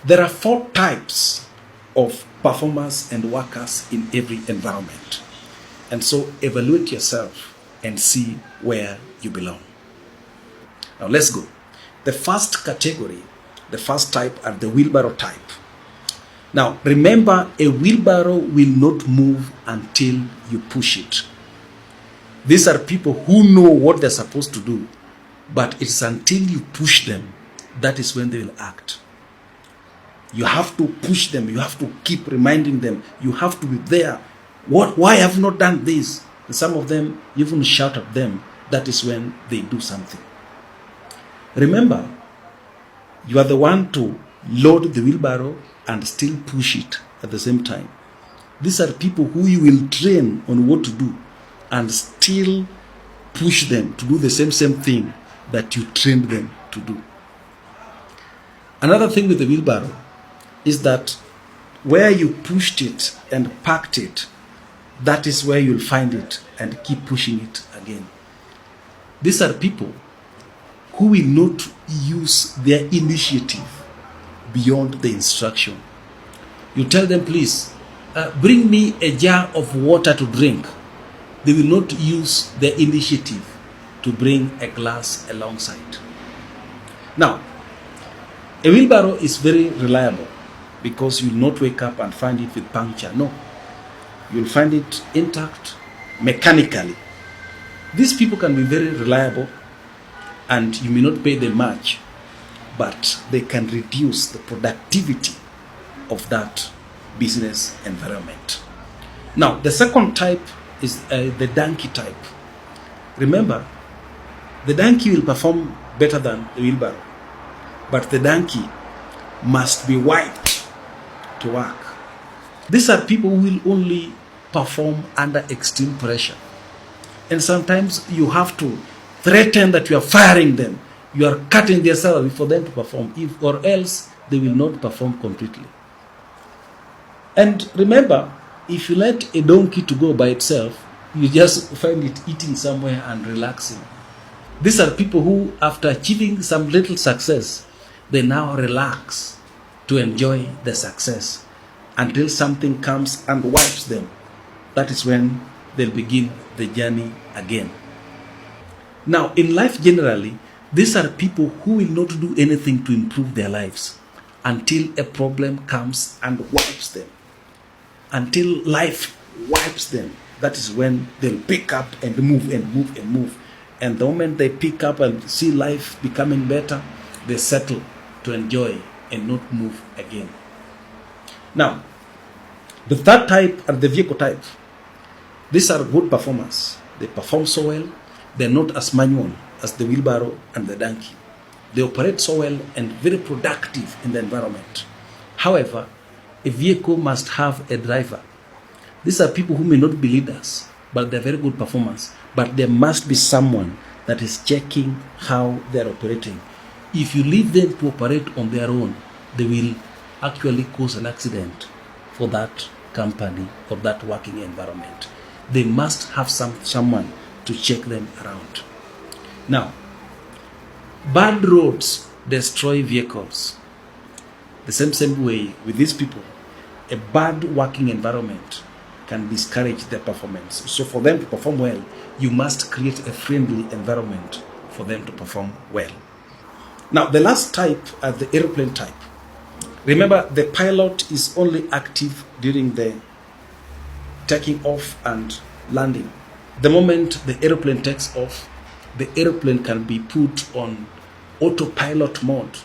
There are four types of performers and workers in every environment. And so evaluate yourself and see where you belong. Now let's go. The first category, the first type are the wheelbarrow type. Now remember, a wheelbarrow will not move until you push it. These are people who know what they're supposed to do, but it's until you push them, that is when they will act. You have to push them. You have to keep reminding them. You have to be there. Why have you not done this? And some of them even shout at them. That is when they do something. Remember, you are the one to load the wheelbarrow and still push it at the same time. These are people who you will train on what to do and still push them to do the same thing that you trained them to do. Another thing with the wheelbarrow is that where you pushed it and packed it, that is where you'll find it and keep pushing it again. These are people who will not use their initiative beyond the instruction. You tell them, please, bring me a jar of water to drink. They will not use their initiative to bring a glass alongside. Now, a wheelbarrow is very reliable because you will not wake up and find it with puncture. No. You'll find it intact mechanically. These people can be very reliable and you may not pay them much, but they can reduce the productivity of that business environment. Now, the second type is the donkey type. Remember, the donkey will perform better than the wheelbarrow, but the donkey must be wiped to work. These are people who will only perform under extreme pressure. And sometimes you have to threaten that you are firing them. You are cutting their salary for them to perform, or else they will not perform completely. And remember, if you let a donkey to go by itself, you just find it eating somewhere and relaxing. These are people who, after achieving some little success, they now relax to enjoy the success until something comes and wipes them. That is when they'll begin the journey again. Now, in life generally, these are people who will not do anything to improve their lives until a problem comes and wipes them. Until life wipes them, that is when they'll pick up and move and move and move. And the moment they pick up and see life becoming better, they settle to enjoy and not move again. Now, the third type are the vehicle type. These are good performers. They perform so well. They're not as manual as the wheelbarrow and the donkey. They operate so well and very productive in the environment. However, a vehicle must have a driver. These are people who may not be leaders, but they're very good performers. But there must be someone that is checking how they're operating. If you leave them to operate on their own, they will actually cause an accident for that company or that working environment. They must have someone to check them around. Now, bad roads destroy vehicles. The same way with these people, a bad working environment can discourage their performance. So for them to perform well, you must create a friendly environment for them to perform well. Now, the last type are the airplane type. Remember, the pilot is only active during the taking off and landing. The moment the airplane takes off, the airplane can be put on autopilot mode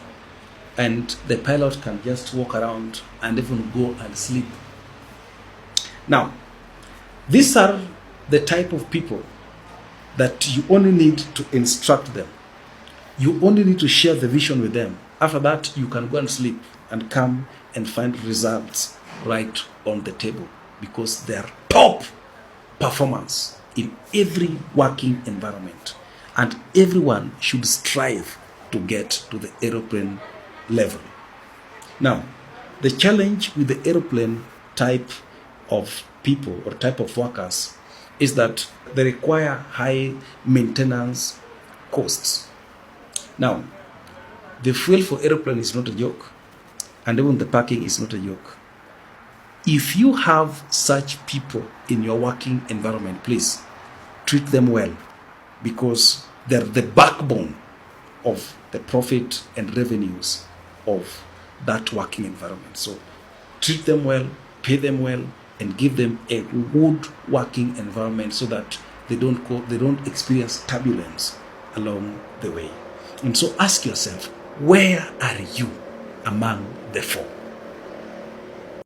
and the pilot can just walk around and even go and sleep. Now, these are the type of people that you only need to instruct them. You only need to share the vision with them. After that, you can go and sleep and come and find results right on the table because they are top performance in every working environment. And everyone should strive to get to the aeroplane level. Now, the challenge with the aeroplane type of people or type of workers is that they require high maintenance costs. Now, the fuel for aeroplane is not a joke. And even the parking is not a joke. If you have such people in your working environment, please treat them well, because they're the backbone of the profit and revenues of that working environment. So treat them well, pay them well, and give them a good working environment so that they don't experience turbulence along the way. And so ask yourself, where are you among the four?